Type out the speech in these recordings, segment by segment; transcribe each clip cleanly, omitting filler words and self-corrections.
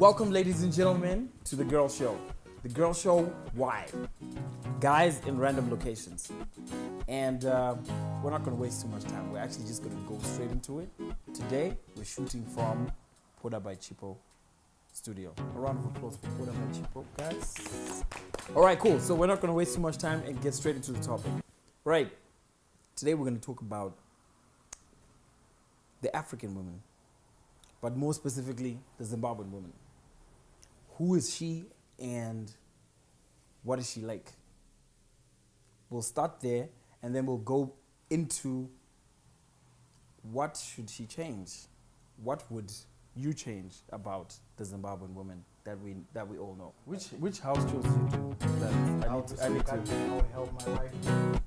Welcome, ladies and gentlemen, to the G.I.R.L Show. The G.I.R.L Show, why? Guys in random locations. And we're not going to waste too much time. We're actually just going to go straight into it. Today, we're shooting from Poda by Chipo studio. A round of applause for Poda by Chipo, guys. All right, cool. So we're not going to waste too much time and get straight into the topic. Right. Today, we're going to talk about the African woman, but more specifically, the Zimbabwean woman. Who is she and what is she like? We'll start there and then we'll go into what should she change? What would you change about the Zimbabwean woman that we all know? Which house chores you do? I need to. I'll help my wife do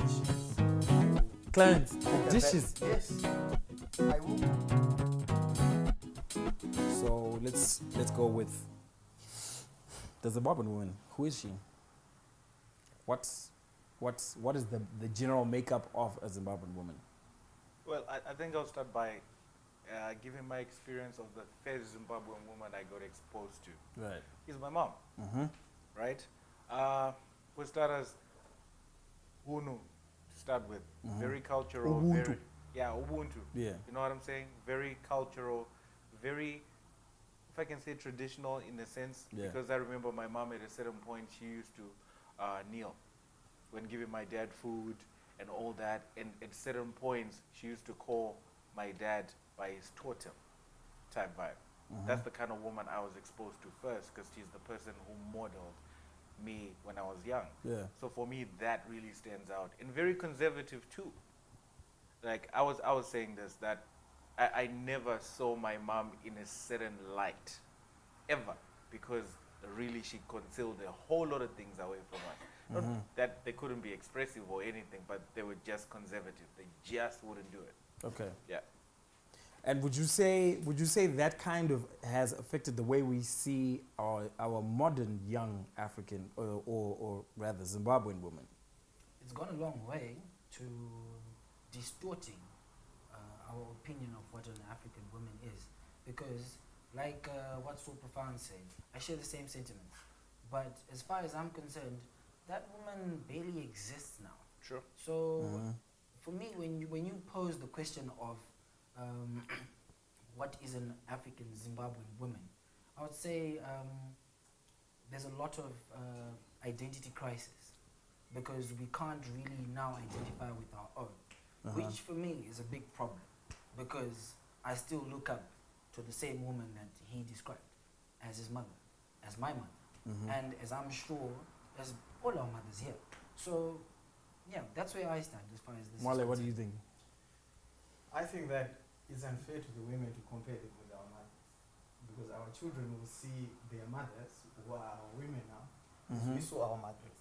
dishes. Clarence, dishes. Yes, I will. So let's go with the Zimbabwean woman. Who is she? What is the general makeup of a Zimbabwean woman? Well, I think I'll start by giving my experience of the first Zimbabwean woman I got exposed to. Right. Is my mom. Mm-hmm. Right? For starters, Unu to start with. Mm-hmm. Very cultural. Ubuntu. Very, yeah, Ubuntu. Yeah. You know what I'm saying? Very cultural, very, if I can say traditional in a sense, Yeah. because I remember my mom at a certain point, she used to kneel when giving my dad food and all that. And at certain points, she used to call my dad by his totem type vibe. Mm-hmm. That's the kind of woman I was exposed to first, because she's the person who modeled me when I was young. Yeah. So for me, that really stands out. And very conservative too. Like I was saying this, that I never saw my mom in a certain light, ever, because really she concealed a whole lot of things away from us. Not that they couldn't be expressive or anything, but they were just conservative. They just wouldn't do it. Okay. Yeah. And would you say that kind of has affected the way we see our modern young African or rather Zimbabwean woman? It's gone a long way to distorting our opinion of what an African woman is, because like what So Profound said, I share the same sentiments. But as far as I'm concerned, that woman barely exists now. Sure. So for me, when you pose the question of what is an African Zimbabwean woman, I would say there's a lot of identity crisis, because we can't really now identify with our own, which for me is a big problem, because I still look up to the same woman that he described as his mother, as my mother, and as I'm sure as all our mothers here. So yeah, that's where I stand as far as this Mwale, is what do you concerned. think? I think that it's unfair to the women to compare them with our mothers, because our children will see their mothers, who are our women now. We saw our mothers.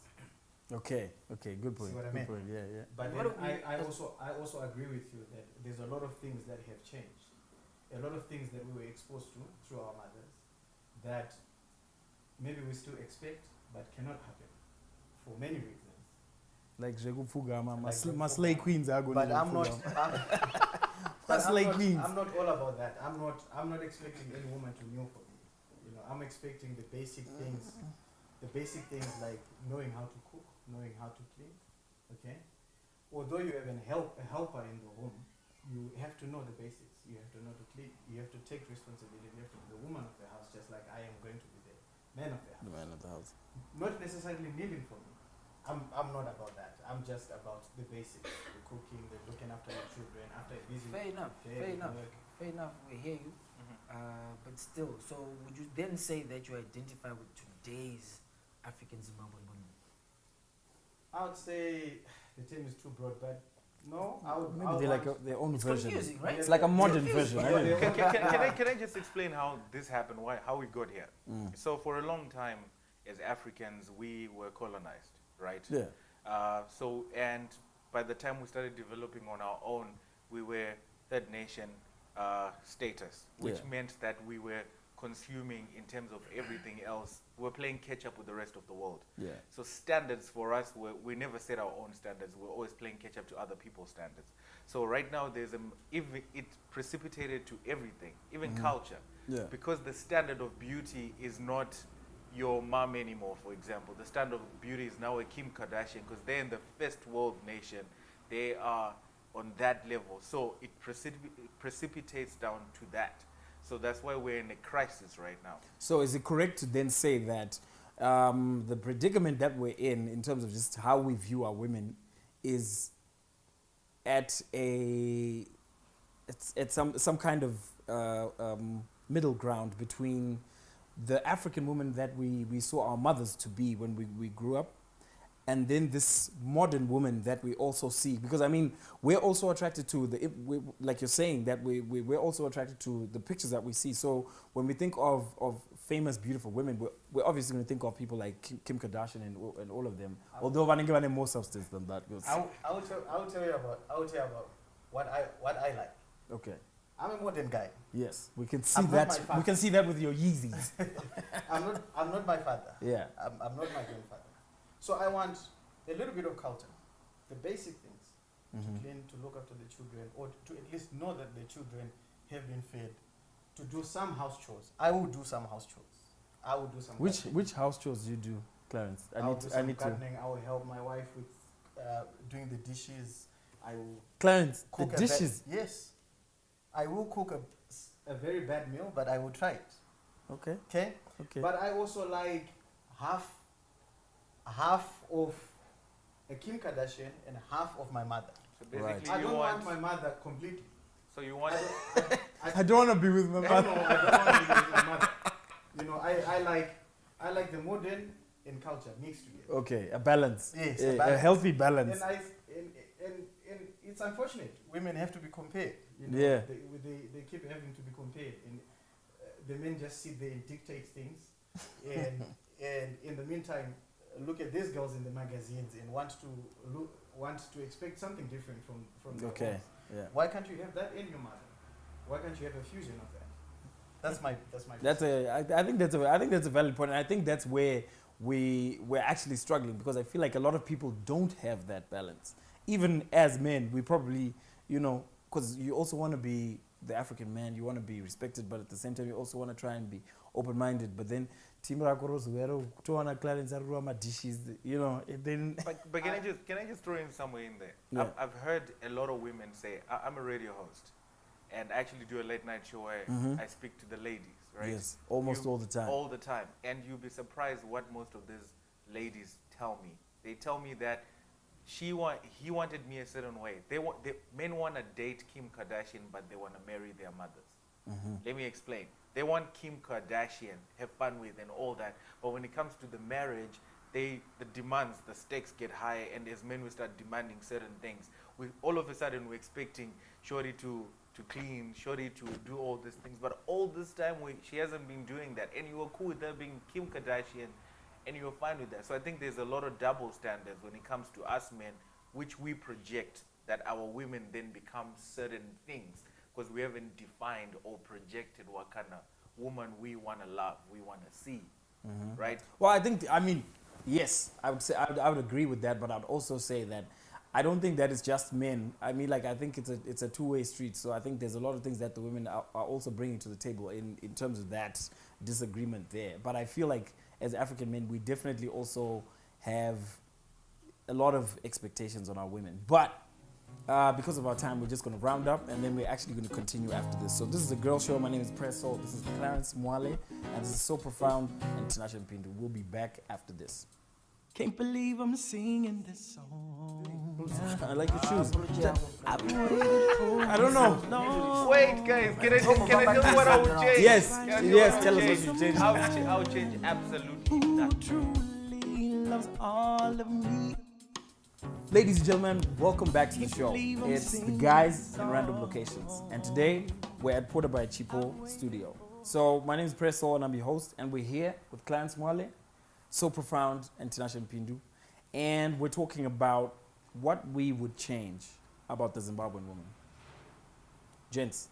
Okay, good point. See what I Good mean? point. Yeah. But What then do we- I also agree with you that there's a lot of things that have changed. A lot of things that we were exposed to through our mothers that maybe we still expect but cannot happen for many reasons. Like Jegufugama, Like Maslay Jegufugama. Queens are going But to I'm not. Maslay Queens. I'm not all about that. I'm not expecting any woman to kneel for me. You know, I'm expecting the basic things. The basic things like knowing how to cook, knowing how to clean. Okay. Although you have a helper in the home, you have to know the basics. You have to know to clean. You have to take responsibility. You have to be the woman of the house, just like I am going to be the man of the house. The man of the house. Not necessarily kneeling for me. I'm not about that. I'm just about the basics, the cooking, the looking after the children, after a busy Fair enough, day fair at enough, work. fair enough, we hear you. But still, so would you then say that you identify with today's African Zimbabwean women? I would say the term is too broad, but no, I would. Maybe they're like their own It's version. confusing, right? It's like a modern confusing. version. Yeah. Right? Can I just explain how this happened, how we got here? So for a long time, as Africans, we were colonized, right? Yeah. And by the time we started developing on our own, we were third nation status, which Yeah. meant that we were consuming in terms of everything else, we're playing catch up with the rest of the world. Yeah. So standards for us, we never set our own standards. We're always playing catch up to other people's standards. So right now, it precipitated to everything, even culture. Yeah. Because the standard of beauty is not your mom anymore, for example. The standard of beauty is now a Kim Kardashian, because they're in the first world nation. They are on that level. So it precipitates down to that. So that's why we're in a crisis right now. So is it correct to then say that the predicament that we're in terms of just how we view our women, is at some kind of middle ground between the African woman that we saw our mothers to be when we grew up, and then this modern woman that we also see? Because I mean, we're also attracted to like you're saying, that we're also attracted to the pictures that we see. So when we think of famous, beautiful women, we're obviously going to think of people like Kim Kardashian and all of them. Although Van Inge more substance than that. I will tell you about what I like. Okay. I'm a modern guy. Yes, we can see I'm not that. my father. We can see that with your Yeezys. I'm not my father. Yeah. I'm not my grandfather. So I want a little bit of culture, the basic things, to clean, to look after the children, or to at least know that the children have been fed, to do some house chores. I will do some house chores. I will do some. Which house chores do you do, Clarence? I need gardening. I will help my wife with doing the dishes. I will Clarence, cook the dishes. Yes, I will cook a very bad meal, but I will try it. Okay. Okay. Okay. But I also like half of a Kim Kardashian and half of my mother. So basically, I don't want my mother completely. So you want. I don't want to be with my mother. No, I don't want to be with my mother. You know, I like the modern and culture mixed together. Okay, a balance. Yes, a healthy balance. And it's unfortunate. Women have to be compared. You know, Yeah. They keep having to be compared, and the men just sit there and dictate things, and in the meantime, look at these girls in the magazines and want to expect something different from their Okay. own. Yeah. Why can't you have that in your mother? Why can't you have a fusion of that? That's my. I think that's a valid point, and I think that's where we're actually struggling, because I feel like a lot of people don't have that balance. Even as men, we probably, because you also want to be the African man, you want to be respected, but at the same time you also want to try and be open-minded. But then team Clarence dishes, then. But can I just throw in somewhere in there? Yeah. I've heard a lot of women say, I'm a radio host, and I actually do a late night show where I speak to the ladies, right? Yes, almost all the time. All the time, and you'll be surprised what most of these ladies tell me. They tell me that he wanted me a certain way. Men want to date Kim Kardashian, but they want to marry their mothers. Let me explain. They want Kim Kardashian, have fun with and all that. But when it comes to the marriage, the demands, the stakes get higher, and as men we start demanding certain things. All of a sudden we're expecting Shorty to clean, Shorty to do all these things. But all this time she hasn't been doing that. And you were cool with her being Kim Kardashian, and you were fine with that. So I think there's a lot of double standards when it comes to us men, which we project that our women then become certain things, because we haven't defined or projected what kind of woman we want to love, we want to see, right? Well, yes, I would say I would agree with that, but I'd also say that I don't think that it's just men. I think it's a two-way street. So I think there's a lot of things that the women are also bringing to the table in terms of that disagreement there. But I feel like as African men, we definitely also have a lot of expectations on our women. But because of our time, we're just going to round up, and then we're actually going to continue after this. So this is the Girl Show. My name is Presso. This is Clarence Mwale, and this is So Profound and Tinashe Mpindu. We'll be back after this. Can't believe I'm singing this song. I like your shoes. I don't know. Wait, guys, can I tell you what I would change? Yes, tell us what you changed. I would change absolutely nothing. Truly loves all of me. Ladies and gentlemen, welcome back to the show. It's the guys in random locations, and today we're at Porta by Chipo Studio. So my name is Presso, and I'm your host, and we're here with Clarence Mwale, So Profound, and Tinashe Mpindu, and we're talking about what we would change about the Zimbabwean woman. Gents,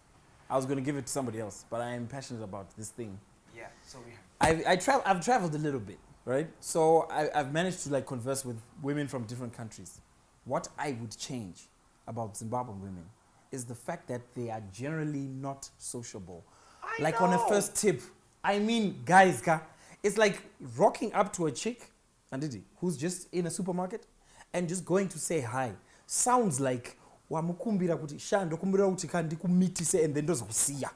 I was going to give it to somebody else, but I am passionate about this thing Yeah, so we have. I've traveled a little bit, right? So I've managed to like converse with women from different countries. What I would change about Zimbabwean women is the fact that they are generally not sociable. Like on a first tip, I mean, guys, it's like rocking up to a chick, Andidi, who's just in a supermarket and just going to say hi. Sounds like wamukumbira kuti shando kumbira kuti kandi kumitise and then ndozokusiya.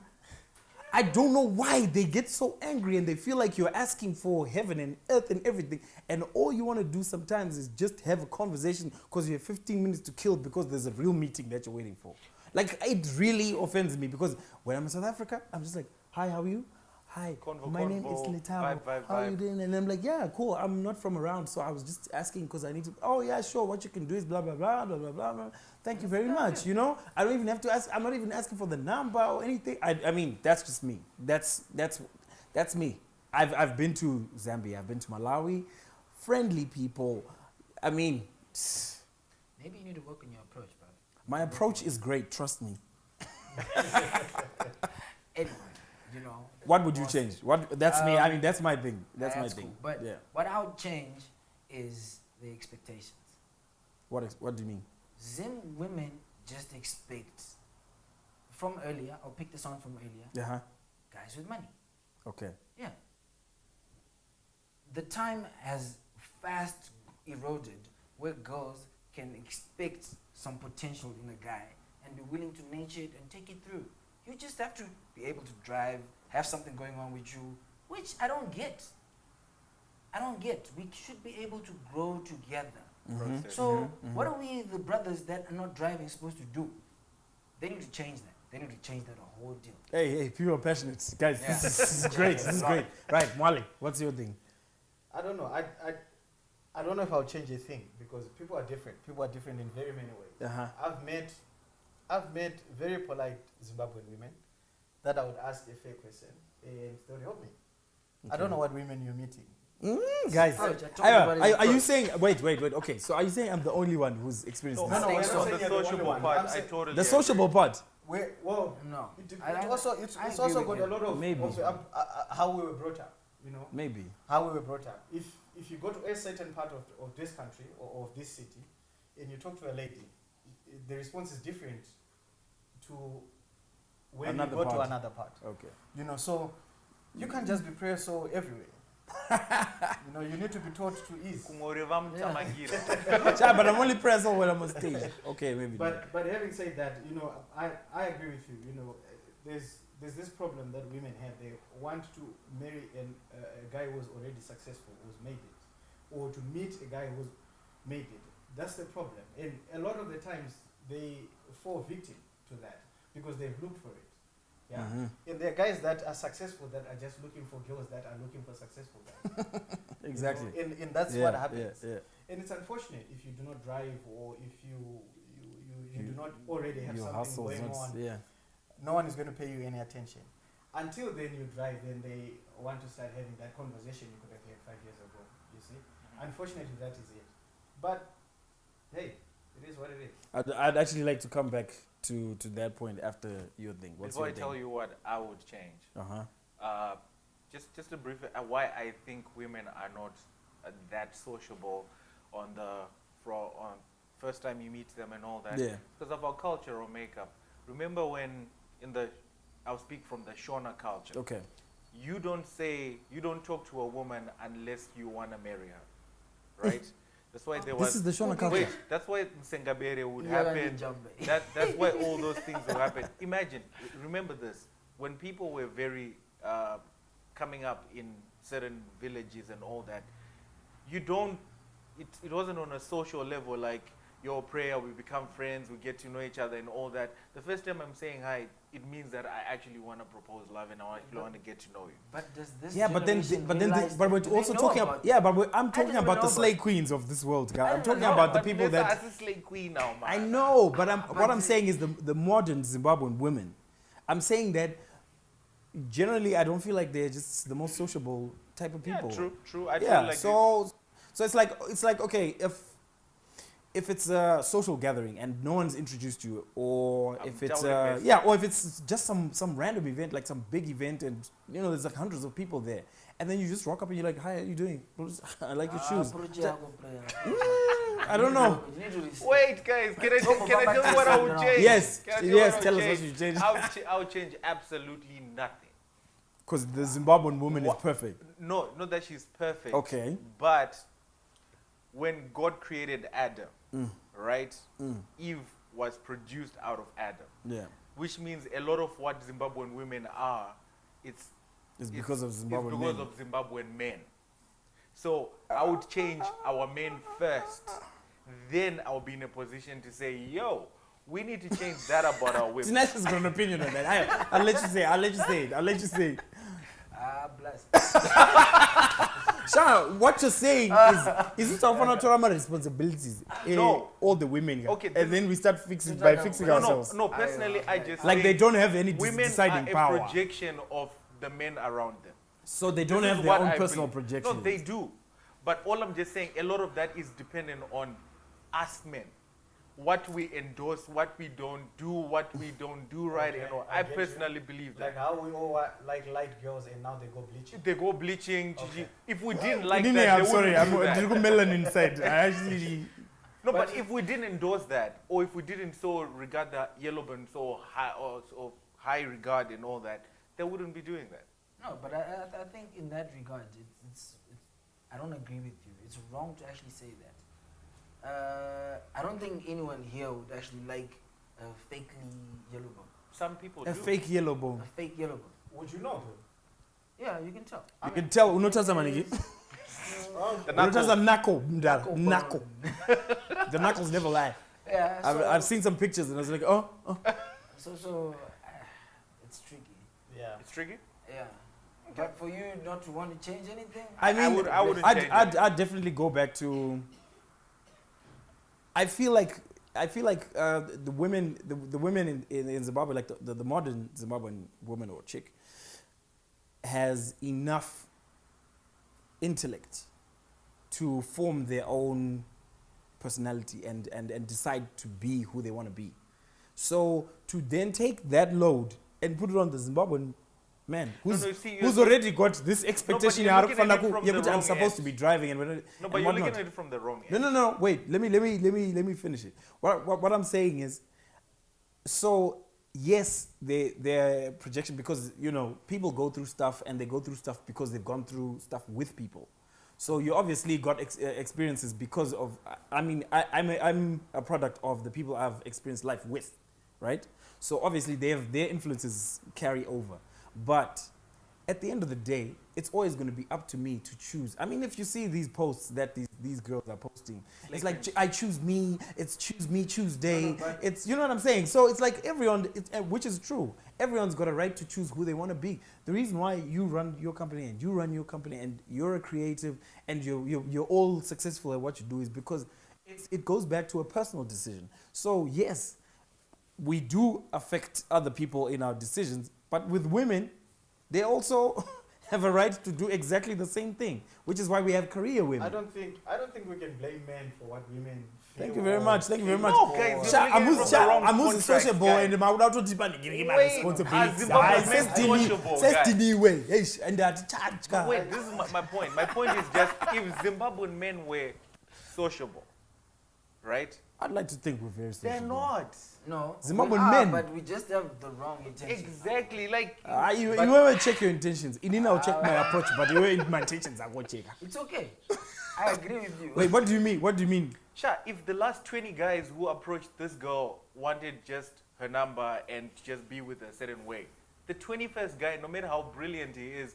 I don't know why they get so angry and they feel like you're asking for heaven and earth and everything, and all you want to do sometimes is just have a conversation because you have 15 minutes to kill because there's a real meeting that you're waiting for. Like, it really offends me because when I'm in South Africa, I'm just like, hi, how are you? Hi, my name is Letabo. How are you doing? And I'm like, yeah, cool. I'm not from around, so I was just asking because I need to. Oh yeah, sure. What you can do is blah blah blah blah blah blah. blah. Thank you very much. You know, I don't even have to ask. I'm not even asking for the number or anything. I mean, that's just me. That's me. I've been to Zambia. I've been to Malawi. Friendly people. I mean, Maybe you need to work on your approach, brother. my approach is great. Trust me. Anyway, you know. What would you change? What? That's me. I mean, that's my thing. That's my thing. Cool. But yeah. what I would change is the expectations. What do you mean? Zim women just expect from earlier, I'll pick this on from earlier, Uh-huh. guys with money. Okay. Yeah. The time has fast eroded where girls can expect some potential in a guy and be willing to nurture it and take it through. You just have to be able to drive, have something going on with you, which I don't get. We should be able to grow together. Process. So what are we, the brothers that are not driving, supposed to do? They need to change that. They need to change that a whole deal. Hey, people are passionate. Guys, Yeah. this is great. This is great. Right, Mwale, what's your thing? I don't know. I don't know if I'll change a thing because people are different. People are different in very many ways. Uh-huh. I've met very polite Zimbabwean women that I would ask a fair question and they'll help me. I don't know what women you're meeting. Guys, Ouch, I told you about it are you first. saying, wait, okay, so are you saying I'm the only one who's experienced No, this? no, when I'm it not comes saying to you're the the only sociable one. part, I'm I saying- totally The agree. sociable part. Well, No. it's I also agree got with a you. lot of Maybe. how we were brought up. You know, Maybe. how we were brought up. If you go to a certain part of this country or of this city and you talk to a lady, the response is different to when Another you go to part. another part. Okay. You know, so you can't just be prayer so everywhere. You know, you need to be taught to ease. Kumoreva mutamagira. Child, but I'm only present when I'm on stage. Okay, maybe. But having said that, you know, I agree with you. You know, there's this problem that women have. They want to marry a guy who's already successful, who's made it, or to meet a guy who's made it. That's the problem. And a lot of the times they fall victim to that because they've looked for it. Yeah. And there are guys that are successful that are just looking for girls that are looking for successful guys. Exactly. You know, and that's what happens. Yeah. And it's unfortunate if you do not drive or if you do not already have Your something hustle's going not. on. Yeah. No one is going to pay you any attention. Until then you drive, then they want to start having that conversation you could have had 5 years ago. You see? Unfortunately, that is it. But, hey, it is what it is. I'd actually like to come back to that point after your thing. What's Before I your thing? tell you what I would change, Uh-huh. just a brief why I think women are not that sociable on first time you meet them and all that. Yeah. Because of our culture or makeup. Remember when I'll speak from the Shona culture. Okay. You don't talk to a woman unless you want to marry her, right? That's why there was. This is the Shona culture. Wait, that's why Msengabere would Yeah, happen. Njambe. That's why all those things will happen. Imagine, remember this, when people were very coming up in certain villages and all that, it wasn't on a social level like your prayer, we become friends, we get to know each other and all that. The first time I'm saying hi, it means that I actually want to propose love and I actually want to get to know you. But does this Yeah, but then realize but we're that they also know talking about about yeah, but I'm talking didn't about know the about slay queens of this world, guy. I'm didn't talking know about the But people let's that ask the slave queen now, man. I know, but But what I'm the- saying is the modern Zimbabwean women. I'm saying that generally I don't feel like they're just the most sociable type of people. Yeah, true. I feel Yeah. like So it's like okay, if it's a social gathering and no one's introduced you, or I'm if it's doubting this. yeah, or if it's just some random event, like some big event, and you know there's like hundreds of people there, and then you just walk up and you're like, "Hi, how you doing? I like your shoes." I don't know. Wait, guys, can I tell you what I would change? Yes, Can I tell you yes. what I Tell would us what change? you changed. I would change absolutely nothing. Because the Zimbabwean woman is What? perfect. No, not that she's perfect. Okay. But when God created Adam, right? Mm. Eve was produced out of Adam, Yeah. which means a lot of what Zimbabwean women are, it's Because of Zimbabwean it's because men. of Zimbabwean men. So I would change our men first. Then I'll be in a position to say, yo, we need to change that about our women. Tinashe's got an opinion on that. I'll let you say it. Bless. Sha, what you're saying is it our responsibilities? No. All the women. Okay, And then we start fixing No, by no, fixing No, ourselves. no. Personally, I just Like they think don't have any women deciding are power. a projection of the men around them. So they don't This have is their what own I personal believe. projections. No, they do. But all I'm just saying, a lot of that is dependent on us men. What we endorse, what we don't do, what we don't do right, Okay, and all. I I get you. personally believe Like that. how we all like light girls and now they go bleaching. They go bleaching, Okay. Gigi. If we didn't like Didn't that, I'm they sorry. wouldn't I'm do that. did melanin inside. I actually. No, but But- if we didn't endorse that, or if we didn't so regard the yellow band so high or so high regard and all that, they wouldn't be doing that. No, but I think in that regard, it's I don't agree with you. It's wrong to actually say that. I don't think anyone here would actually like a fakely yellow bone. Some people A do. fake yellow bone. A fake yellow bone. Would you know though? Yeah, you can tell. You can tell. Unotaza maniki. The Unotaza knuckles. knuckle. Mdala, Knuckle Knuckle. bone. The knuckles never lie. Yeah, I've seen some pictures and I was like, oh. so it's tricky. Yeah. It's tricky. Yeah. But for you not to want to change anything, I mean, I wouldn't change it. I'd definitely go back to. I feel like the women in Zimbabwe, like the modern Zimbabwean woman or chick, has enough intellect to form their own personality and decide to be who they want to be. So to then take that load and put it on the Zimbabwean man who's you're already got this expectation. you're looking at it from Yeah, the but I'm wrong supposed to end. be driving and No, but and you're whatnot. looking at it from the wrong end. No. Wait. Let me finish it. What I'm saying is, so yes, their projection, because you know people go through stuff and they go through stuff because they've gone through stuff with people. So you obviously got experiences because of. I mean, I'm a product of the people I've experienced life with, right? So obviously their influences carry over, but at the end of the day, it's always going to be up to me to choose. I mean, if you see these posts that these girls are posting, it's like I choose me. It's choose me Tuesday. but- It's, you know what I'm saying. So it's like everyone, which is true. Everyone's got a right to choose who they want to be. The reason why you run your company and you run your company and you're a creative and you're all successful at what you do is because it goes back to a personal decision. So yes, we do affect other people in our decisions, but with women, they also have a right to do exactly the same thing, which is why we have career women. I don't think we can blame men for what women feel. Thank you very much. Thank you very much. No, guys, Sha, you're looking from the wrong I'm contract, sociable guys. and I'm out to give my Wait, responsibilities. as Zimbabwean men sociable, guys. Says and that charge. But wait, this is my point. My point is just if Zimbabwean men were sociable, right? I'd like to think we're very They're sociable. not. no. Zimbabwean we are, men. but we just have the wrong intention. Exactly. Like You But- never check your intentions. You I'll check my approach, but my intentions are going to check. It's okay. I agree with you. Wait, what do you mean? What do you mean? Sha, if the last 20 guys who approached this girl wanted just her number and just be with a certain way, the 21st guy, no matter how brilliant he is,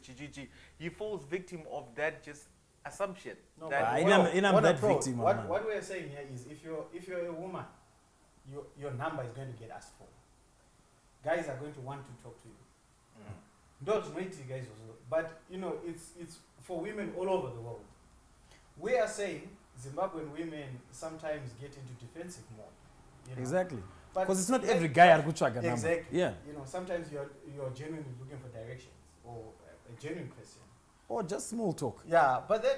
he falls victim of that just assumption. No, that, but well, I'm what that approach? victim, What, man. what we're saying here is if you're a woman, your number is going to get asked for. Guys are going to want to talk to you. Don't wait till guys also. But you know, it's for women all over the world. We are saying Zimbabwean women sometimes get into defensive mode. You know? Exactly. But Because it's not let- every guy at Kuchaka number. Exactly. Yeah. You know, sometimes you're genuinely looking for directions or a genuine question. Or just small talk. Yeah, but then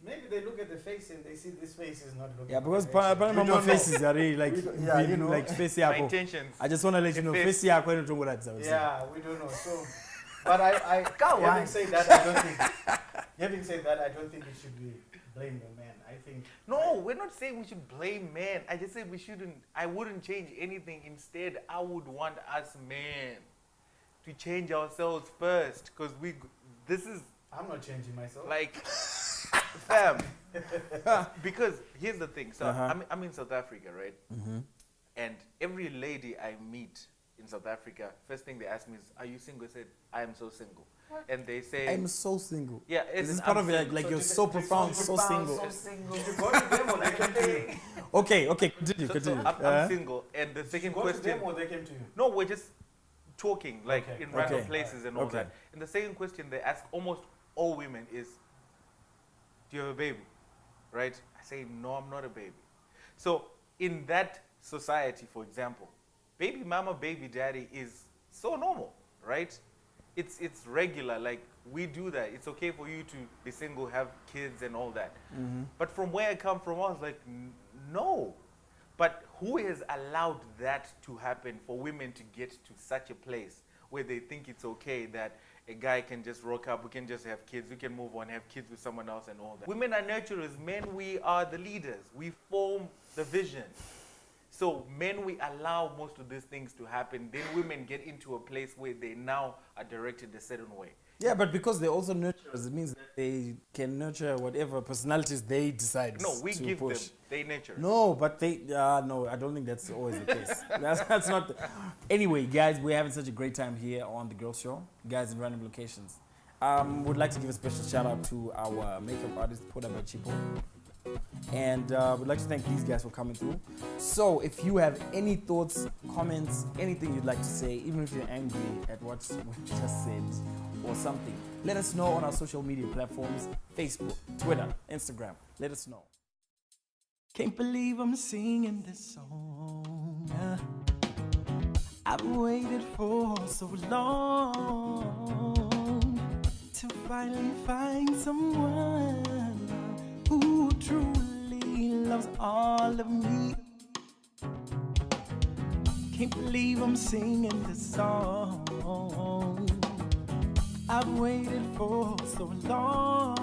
maybe they look at the face and they see this face is not looking. Yeah, because at the face. apparently We my don't know. faces are really like, Yeah, you know. like face My yako. intentions. I just want to let you know, If face yako ain't wrong with that. Yeah, we don't know. So, but I Go on. having said that, I don't think. Having said that, I don't think it should be blamed on men. I think. No, we're not saying we should blame men. I just said we shouldn't. I wouldn't change anything. Instead, I would want us men to change ourselves first, because this is I'm not changing myself. like, fam. Because here's the thing. So Uh-huh. I'm in South Africa, right? Mm-hmm. And every lady I meet in South Africa, first thing they ask me is, "Are you single?" I said, "I am so single." And they say, I'm so single. "Yeah, This is I'm part of it, single." like So you're did so they- profound, so single. So single. Did you go to them or they came to you? Okay, continue, So continue. I'm single. And the second Go to question, them or they came to you? no, we're just talking like Okay. in random Okay. places and all Okay. that. And the second question they ask almost all women is, "Do you have a baby?" Right? I say, "No, I'm not a baby." So in that society, for example, baby mama, baby daddy is so normal, right? It's regular. Like, we do that. It's okay for you to be single, have kids and all that. Mm-hmm. But from where I come from, I was like, no. But who has allowed that to happen for women to get to such a place where they think it's okay that a guy can just rock up, we can just have kids, we can move on, have kids with someone else and all that. Women are nurturers. Men, we are the leaders. We form the vision. So men, we allow most of these things to happen. Then women get into a place where they now are directed a certain way. Yeah, but because they're also nurturers, it means that they can nurture whatever personalities they decide No, we to give push. them, they nurture. No, but no, I don't think that's always the case. That's not. Anyway, guys, we're having such a great time here on the Girl Show, guys in random locations. Would like to give a special shout out to our makeup artist, Poda by Chipo. And we'd like to thank these guys for coming through. So if you have any thoughts, comments, anything you'd like to say, even if you're angry at what we just said or something, let us know on our social media platforms, Facebook, Twitter, Instagram. Let us know. Can't believe I'm singing this song. I've waited for so long to finally find someone who truly loves all of me. Can't believe I'm singing this song. I've waited for so long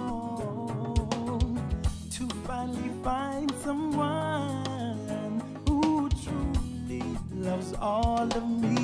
to finally find someone who truly loves all of me.